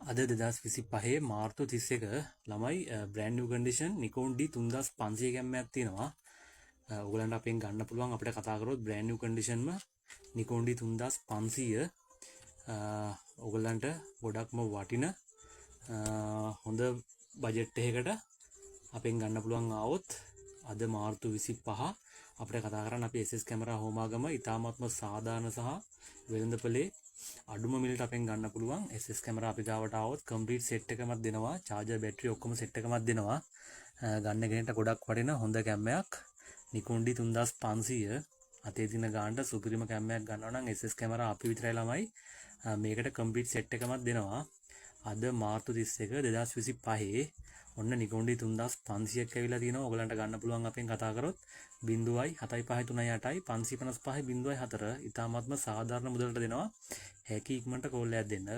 අද 2025 මාර්තු 31 ළමයි brand New condition Nikon D3500 කැමරයක් තියෙනවා. ඔයගලන්ට අපෙන් ගන්න පුළුවන් අපිට කතා කරොත් බ්‍රෑන්ඩ් නිව් කන්ඩිෂන්ම Nikon D3500 ඔයගලන්ට ගොඩක්ම වටින හොඳ බජට් එකකට අපෙන් ගන්න පුළුවන් ආවොත් අද මාර්තු 25 අපිට කතා කරන්න අපි SS කැමරා හෝමාගම ඉතාමත්ම සාධාරණ සහ වෙළඳපොලේ අඩුම මිලට අපෙන් ගන්න පුළුවන් SS කැමරා අපි ගාවට આવොත් කම්ප්ලීට් සෙට් එකමත් දෙනවා චාර්ජර් බැටරි ඔක්කොම සෙට් එකමත් දෙනවා ගන්න කෙනෙක්ට ගොඩක් වටින හොඳ කැමරයක් Nikon D3500 අතේ දින ගන්නට සුපිරිම කැමරයක් ගන්නවා නම් SS කැමරා අපි විතරයි ළමයි මේකට කම්ප්ලීට් සෙට් එකමත් දෙනවා අද මාර්තු 31 2025 ඔන්න Nikon D3500ක් ඇවිල්ලා තිනවා ඔයගලන්ට ගන්න පුළුවන් අපෙන් කතා කරොත් 0.7538 555 0.4 ඉතාමත්ම සාධාරණ මුදලට දෙනවා හැකි ඉක්මනට කෝල් එකක් දෙන්න